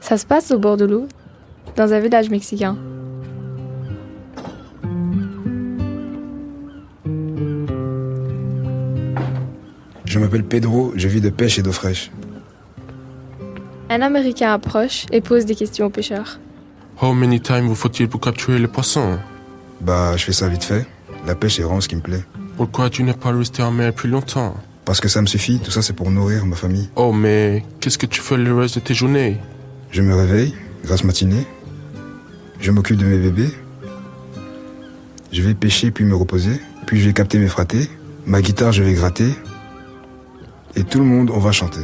Ça se passe au bord de l'eau, dans un village mexicain. Je m'appelle Pedro, je vis de pêche et d'eau fraîche. Un Américain approche et pose des questions aux pêcheurs. How many times vous faut-il pour capturer les poissons? Bah, je fais ça vite fait. La pêche est vraiment ce qui me plaît. Pourquoi tu n'es pas resté en mer plus longtemps? Parce que ça me suffit, tout ça c'est pour nourrir ma famille. Oh, mais qu'est-ce que tu fais le reste de tes journées? Je me réveille, grasse matinée. Je m'occupe de mes bébés. Je vais pêcher puis me reposer. Puis je vais capter mes fratés. Ma guitare je vais gratter. Et tout le monde, on va chanter.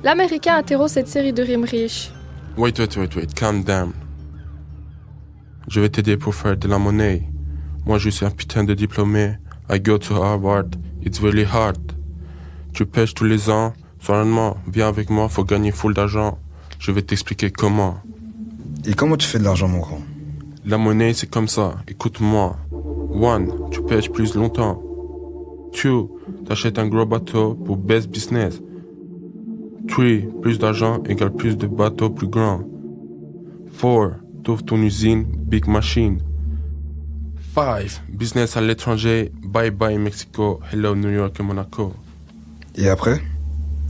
L'Américain interrompt cette série de rimes riches. Wait, calm down. Je vais t'aider pour faire de la monnaie. Moi, je suis un putain de diplômé. I go to Harvard. It's really hard. Tu pêches tous les ans. Seulement, viens avec moi, faut gagner full d'argent. Je vais t'expliquer comment. Et comment tu fais de l'argent, mon grand? La monnaie, c'est comme ça. Écoute-moi. 1, tu pêches plus longtemps. 2, t'achètes un gros bateau pour best business. 3, plus d'argent égale plus de bateaux plus grands. 4, t'ouvres ton usine, big machine. 5, business à l'étranger, bye bye Mexico, hello New York et Monaco. Et après?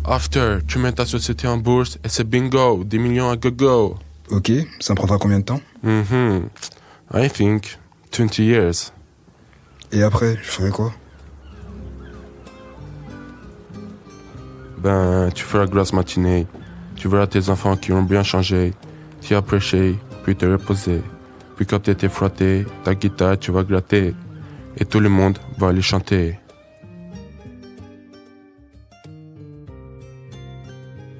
After, tu mets ta société en bourse et c'est bingo, 10 millions à go-go. Ok, ça me prendra combien de temps? I think 20 years. Et après, je ferai quoi? Ben, tu feras grasse matinée. Tu verras tes enfants qui ont bien changé. Tu vas prêcher, puis te reposer. Puis quand t'es frotté, ta guitare, tu vas gratter. Et tout le monde va aller chanter.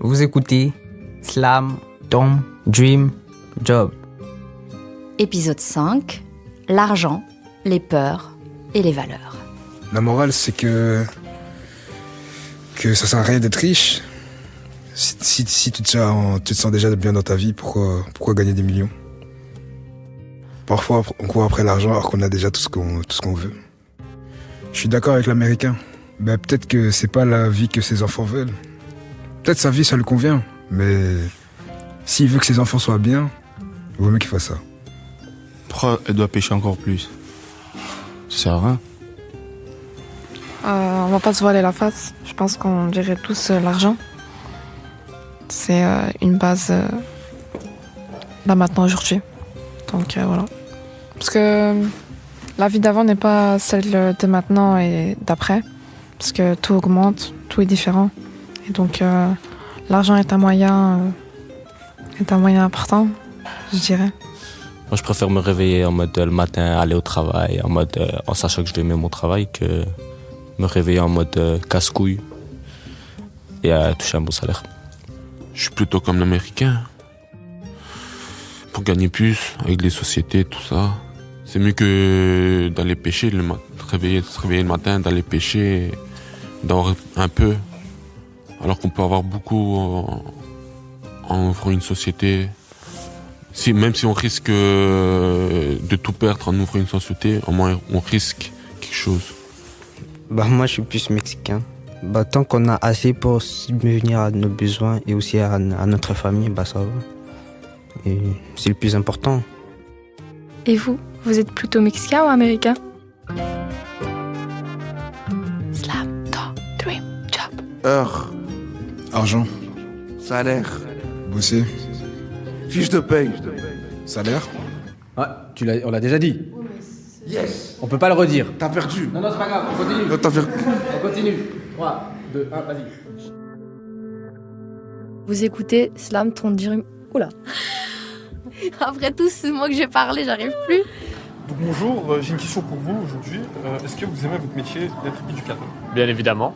Vous écoutez Slam, Tom, Dream, Job. Épisode 5, l'argent, les peurs et les valeurs. La morale, c'est que ça sert à rien d'être riche. Si tu te sens déjà bien dans ta vie, pourquoi gagner des millions? Parfois, on court après l'argent alors qu'on a déjà tout ce qu'on veut. Je suis d'accord avec l'Américain. Ben, peut-être que c'est pas la vie que ses enfants veulent. Peut-être sa vie, ça lui convient. Mais s'il veut que ses enfants soient bien, il vaut mieux qu'il fasse ça. Pourquoi elle doit pêcher encore plus? Ça sert à rien. On va pas se voiler la face. Je pense qu'on dirait tous l'argent. C'est une base là maintenant aujourd'hui. Donc voilà. Parce que la vie d'avant n'est pas celle de maintenant et d'après. Parce que tout augmente, tout est différent. Et donc l'argent est un moyen important, je dirais. Moi je préfère me réveiller en mode le matin, aller au travail, en sachant que je vais aimer mon travail, que me réveiller en mode casse-couille et toucher un bon salaire. Je suis plutôt comme l'Américain. Pour gagner plus, avec les sociétés, tout ça. C'est mieux que d'aller pêcher, se réveiller le matin, d'aller pêcher, d'avoir un peu. Alors qu'on peut avoir beaucoup en ouvrant une société. Même si on risque de tout perdre en ouvrant une société, au moins on risque quelque chose. Moi je suis plus mexicain. Tant qu'on a assez pour subvenir à nos besoins et aussi à notre famille, ça va. Et c'est le plus important. Et vous êtes plutôt mexicain ou américain? Slam, talk, dream, job. Heure. Argent. Salaire. Bosser. Fiche de paye. Salaire. Ouais, on l'a déjà dit. Yes. On peut pas le redire. T'as perdu. Non, c'est pas grave, on continue. Non, t'as perdu. On continue. 3, 2, 1, vas-y. Vous écoutez Slam, ton dream. Oula. Après tout ce mot que j'ai parlé, j'arrive plus. Donc bonjour, j'ai une question pour vous aujourd'hui. Est-ce que vous aimez votre métier d'être éducateur? Bien évidemment.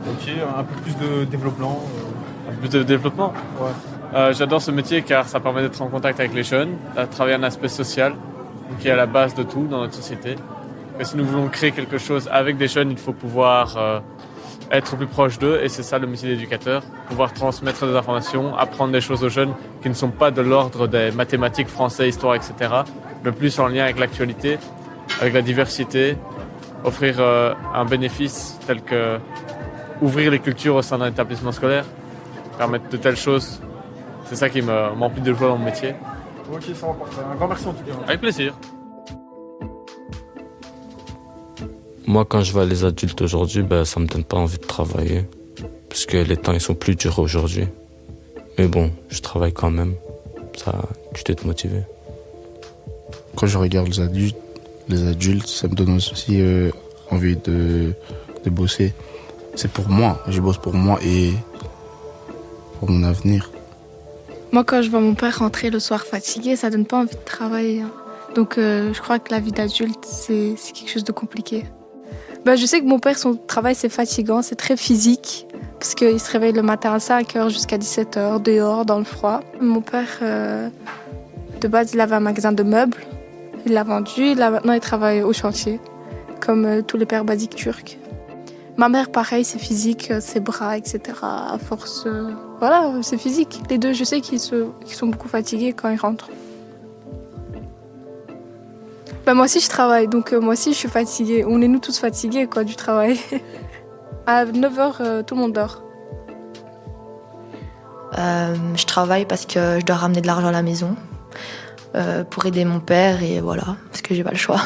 Ok, un peu plus de développement. Un peu plus de développement? Ouais. J'adore ce métier car ça permet d'être en contact avec les jeunes, de travailler un aspect social, qui est à la base de tout dans notre société. Et si nous voulons créer quelque chose avec des jeunes, il faut pouvoir être plus proche d'eux, et c'est ça le métier d'éducateur, pouvoir transmettre des informations, apprendre des choses aux jeunes qui ne sont pas de l'ordre des mathématiques, français, histoire, etc., mais plus en lien avec l'actualité, avec la diversité, offrir un bénéfice tel que ouvrir les cultures au sein d'un établissement scolaire, permettre de telles choses C'est ça qui m'emplit de joie dans mon métier. Ok, ça va parfait. Un grand merci en tout cas. Avec plaisir. Moi, quand je vois les adultes aujourd'hui, ça me donne pas envie de travailler. Parce que les temps, ils sont plus durs aujourd'hui. Mais bon, je travaille quand même. Ça, tu dois être motivé. Quand je regarde les adultes, ça me donne aussi envie de bosser. C'est pour moi, je bosse pour moi et pour mon avenir. Moi, quand je vois mon père rentrer le soir fatigué, ça donne pas envie de travailler. Donc, je crois que la vie d'adulte, c'est quelque chose de compliqué. Je sais que mon père, son travail, c'est fatigant, c'est très physique. Parce qu'il se réveille le matin à 5h jusqu'à 17h, dehors, dans le froid. Mon père, de base, il avait un magasin de meubles. Il l'a vendu. Là, maintenant, il travaille au chantier, comme tous les pères basiques turcs. Ma mère, pareil, c'est physique, ses bras, etc. À force... Voilà, c'est physique. Les deux, je sais qu'ils sont beaucoup fatigués quand ils rentrent. Moi aussi, je travaille, donc moi aussi, je suis fatiguée. On est nous tous fatigués, quoi, du travail. À 9h, tout le monde dort. Je travaille parce que je dois ramener de l'argent à la maison pour aider mon père et voilà, parce que j'ai pas le choix.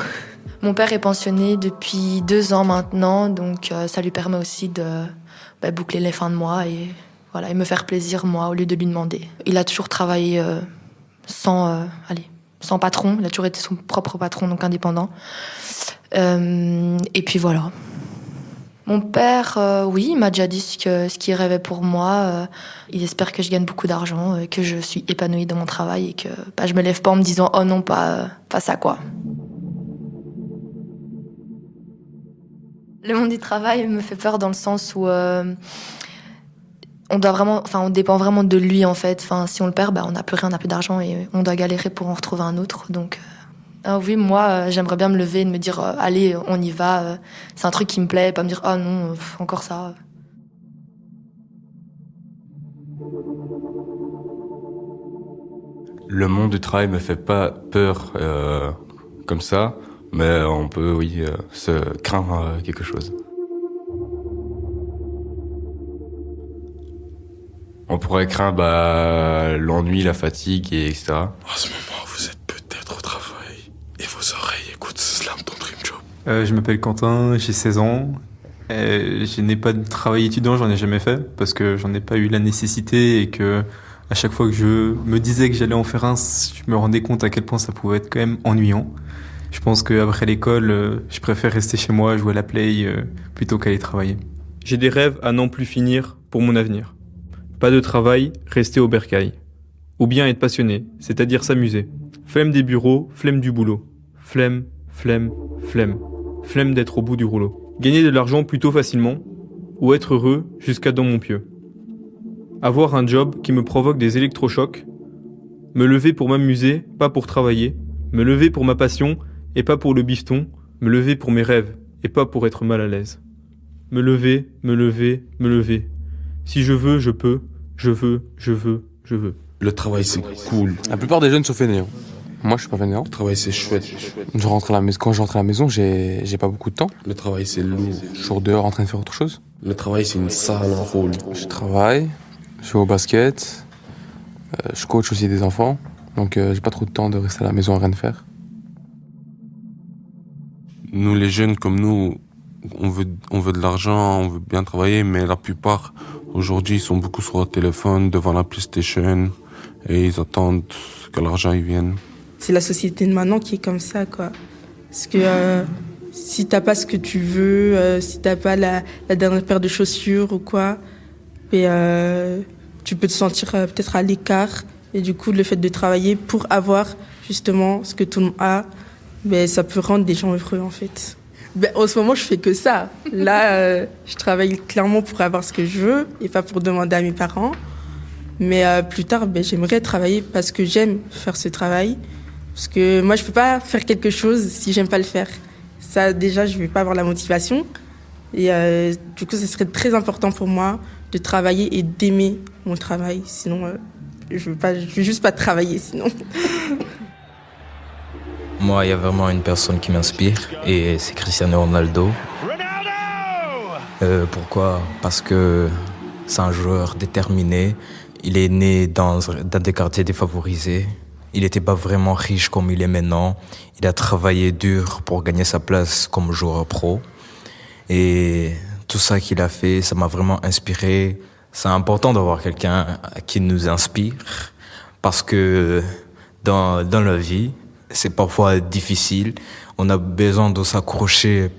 Mon père est pensionné depuis 2 ans maintenant, donc ça lui permet aussi de boucler les fins de mois et voilà, et me faire plaisir moi au lieu de lui demander. Il a toujours travaillé sans patron, il a toujours été son propre patron, donc indépendant. Et puis voilà. Mon père, oui, il m'a déjà dit ce qu'il rêvait pour moi. Il espère que je gagne beaucoup d'argent, que je suis épanouie dans mon travail et que je me lève pas en me disant « Oh non, pas ça, quoi ». Le monde du travail me fait peur dans le sens où on dépend vraiment de lui, en fait. Si on le perd, on n'a plus rien, on n'a plus d'argent et on doit galérer pour en retrouver un autre, donc... oui, moi, j'aimerais bien me lever et de me dire allez, on y va. C'est un truc qui me plaît, pas me dire non, encore ça. Le monde du travail me fait pas peur comme ça, mais on peut, oui, se craindre quelque chose. On pourrait craindre l'ennui, la fatigue, etc. En ce moment, vous êtes peut-être au travail et vos oreilles écoutent Slam, ton dream job. Je m'appelle Quentin, j'ai 16 ans. Je n'ai pas de travail étudiant, j'en ai jamais fait parce que j'en ai pas eu la nécessité et que à chaque fois que je me disais que j'allais en faire un, je me rendais compte à quel point ça pouvait être quand même ennuyant. Je pense qu'après l'école, je préfère rester chez moi, jouer à la play plutôt qu'aller travailler. J'ai des rêves à n'en plus finir pour mon avenir. Pas de travail, rester au bercail. Ou bien être passionné, c'est-à-dire s'amuser. Flemme des bureaux, flemme du boulot. Flemme, flemme, flemme. Flemme d'être au bout du rouleau. Gagner de l'argent plutôt facilement, ou être heureux jusqu'à dans mon pieu. Avoir un job qui me provoque des électrochocs. Me lever pour m'amuser, pas pour travailler. Me lever pour ma passion, et pas pour le bifton. Me lever pour mes rêves, et pas pour être mal à l'aise. Me lever, me lever, me lever. Si je veux, je peux. Je veux, je veux, je veux. Le travail, c'est cool. La plupart des jeunes sont fainéants. Moi, je suis pas fainéant. Le travail, c'est chouette. Je rentre à la maison. Quand je rentre à la maison, j'ai pas beaucoup de temps. Le travail, c'est lourd. Je suis toujours dehors en train de faire autre chose. Le travail, c'est une sale rôle. Je travaille, je joue au basket, je coach aussi des enfants. Donc, j'ai pas trop de temps de rester à la maison à rien faire. Nous, les jeunes comme nous, on veut de l'argent, on veut bien travailler, mais la plupart, aujourd'hui, ils sont beaucoup sur leur téléphone, devant la PlayStation, et ils attendent que l'argent il vienne. C'est la société de maintenant qui est comme ça, quoi. Parce que si t'as pas ce que tu veux, si t'as pas la dernière paire de chaussures ou quoi, tu peux te sentir peut-être à l'écart. Et du coup, le fait de travailler pour avoir justement ce que tout le monde a, ça peut rendre des gens heureux, en fait. En ce moment, je fais que ça. Là, je travaille clairement pour avoir ce que je veux et pas pour demander à mes parents. Mais plus tard, j'aimerais travailler parce que j'aime faire ce travail. Parce que moi, je peux pas faire quelque chose si j'aime pas le faire. Ça, déjà, je vais pas avoir la motivation. Et du coup, ce serait très important pour moi de travailler et d'aimer mon travail. Sinon, je veux juste pas travailler, sinon. Moi, il y a vraiment une personne qui m'inspire et c'est Cristiano Ronaldo. Pourquoi ? Parce que C'est un joueur déterminé. Il est né dans des quartiers défavorisés. Il n'était pas vraiment riche comme il est maintenant. Il a travaillé dur pour gagner sa place comme joueur pro. Et tout ça qu'il a fait, ça m'a vraiment inspiré. C'est important d'avoir quelqu'un qui nous inspire parce que dans la vie, c'est parfois difficile. On a besoin de s'accrocher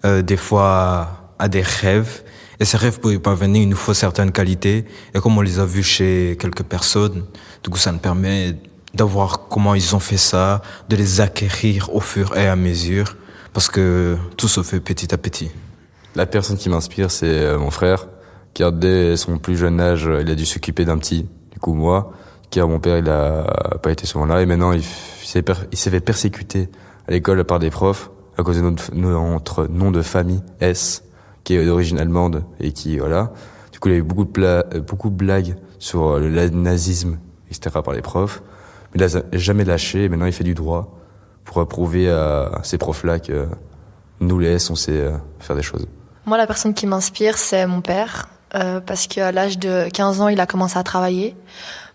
des fois à des rêves. Et ces rêves, pour y parvenir, il nous faut certaines qualités. Et comme on les a vus chez quelques personnes, du coup, ça nous permet de voir comment ils ont fait ça, de les acquérir au fur et à mesure, parce que tout se fait petit à petit. La personne qui m'inspire, c'est mon frère, qui dès son plus jeune âge, il a dû s'occuper d'un petit. Du coup, moi, car mon père, il a pas été souvent là, et maintenant, il s'est fait persécuter à l'école par des profs, à cause de notre nom de famille, S, qui est d'origine allemande, et qui, voilà. Du coup, il y a eu beaucoup de blagues sur le nazisme, etc. par les profs. Mais il n'a jamais lâché, et maintenant il fait du droit pour prouver à ces profs-là que nous, les S, on sait faire des choses. Moi, la personne qui m'inspire, c'est mon père, parce qu'à l'âge de 15 ans, il a commencé à travailler,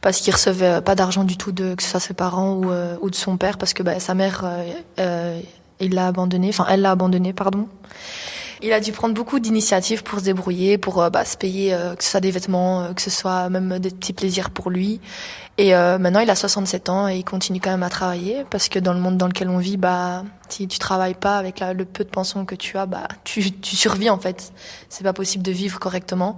parce qu'il recevait pas d'argent du tout, que ce soit ses parents ou de son père, parce que sa mère, elle l'a abandonné. Il a dû prendre beaucoup d'initiatives pour se débrouiller, pour se payer, que ce soit des vêtements, que ce soit même des petits plaisirs pour lui. Et maintenant, il a 67 ans et il continue quand même à travailler parce que dans le monde dans lequel on vit, si tu travailles pas avec le peu de pension que tu as, tu survis en fait. C'est pas possible de vivre correctement.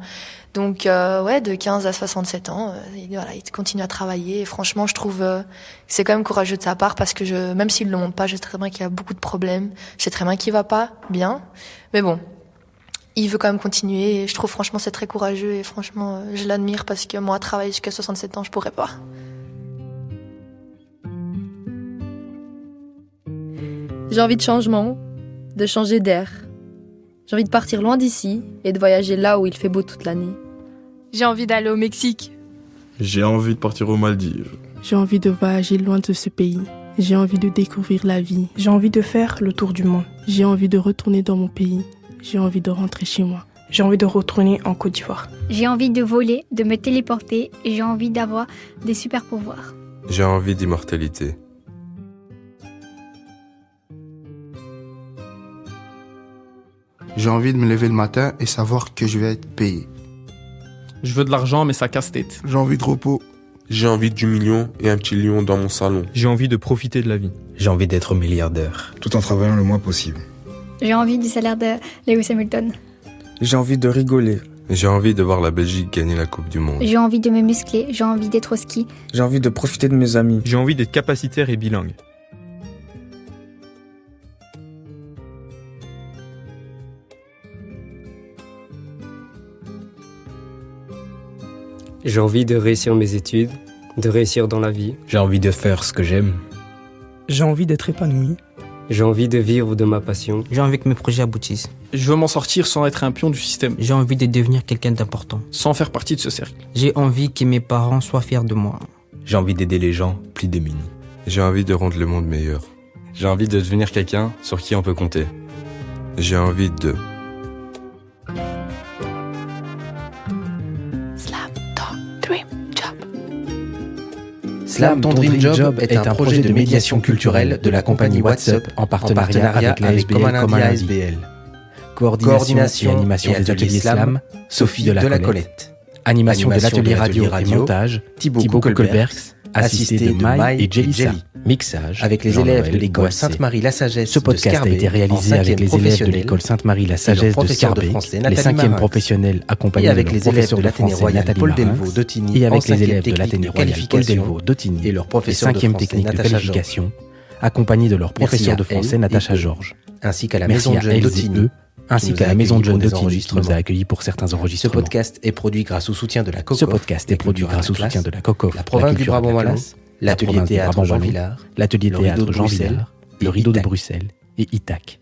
Donc de 15 à 67 ans, il continue à travailler. Et franchement, je trouve que c'est quand même courageux de sa part parce que même s'il le montre pas, je sais très bien qu'il a beaucoup de problèmes. Je sais très bien qu'il va pas bien. Mais bon, il veut quand même continuer et je trouve franchement c'est très courageux et franchement je l'admire parce que moi travailler jusqu'à 67 ans je pourrais pas. J'ai envie de changement, de changer d'air. J'ai envie de partir loin d'ici et de voyager là où il fait beau toute l'année. J'ai envie d'aller au Mexique. J'ai envie de partir aux Maldives. J'ai envie de voyager loin de ce pays. J'ai envie de découvrir la vie. J'ai envie de faire le tour du monde. J'ai envie de retourner dans mon pays. J'ai envie de rentrer chez moi. J'ai envie de retourner en Côte d'Ivoire. J'ai envie de voler, de me téléporter et j'ai envie d'avoir des super pouvoirs. J'ai envie d'immortalité. J'ai envie de me lever le matin et savoir que je vais être payé. Je veux de l'argent, mais ça casse-tête. J'ai envie de repos. J'ai envie du million et un petit lion dans mon salon. J'ai envie de profiter de la vie. J'ai envie d'être milliardaire. Tout en travaillant le moins possible. J'ai envie du salaire de Lewis Hamilton. J'ai envie de rigoler. J'ai envie de voir la Belgique gagner la Coupe du Monde. J'ai envie de me muscler, j'ai envie d'être au ski. J'ai envie de profiter de mes amis. J'ai envie d'être capacitaire et bilingue. J'ai envie de réussir mes études, de réussir dans la vie. J'ai envie de faire ce que j'aime. J'ai envie d'être épanoui. J'ai envie de vivre de ma passion. J'ai envie que mes projets aboutissent. Je veux m'en sortir sans être un pion du système. J'ai envie de devenir quelqu'un d'important. Sans faire partie de ce cercle. J'ai envie que mes parents soient fiers de moi. J'ai envie d'aider les gens plus démunis. J'ai envie de rendre le monde meilleur. J'ai envie de devenir quelqu'un sur qui on peut compter. J'ai envie de... Slam Ton Dream Job est un projet de médiation culturelle de la compagnie WhatsApp en partenariat avec la SBL comme un ASBL. Coordination et animation des ateliers Slam, Sophie de la Colette. Animation de l'atelier radio et montage, Thibaut Kohlbergs, assisté de Maï et Jelly. Mixage avec les élèves de l'école Sainte-Marie-la-Sagesse. Ce podcast a été réalisé avec les élèves de l'école Sainte-Marie-la-Sagesse de Scarbeck, les 5e professionnels accompagnés de leur professeur de français Nathalie Marins, et avec les élèves de l'Athénée Royal Paul Delvaux d'Ottigny, et leur professeur de 5e technique de qualification, accompagnés de leur professeur de français Natacha Georges, ainsi qu'à la maison de jeunes d'Ottigny, ainsi qu'à la maison de jeunes d'Ottigny qui nous a accueillis pour certains enregistrements. Ce podcast est produit grâce au soutien de la COCOF, la province du Brabant-Wallon, l'atelier théâtre Jean Villard, l'atelier théâtre Jean Villard, le rideau de Bruxelles et ITAC.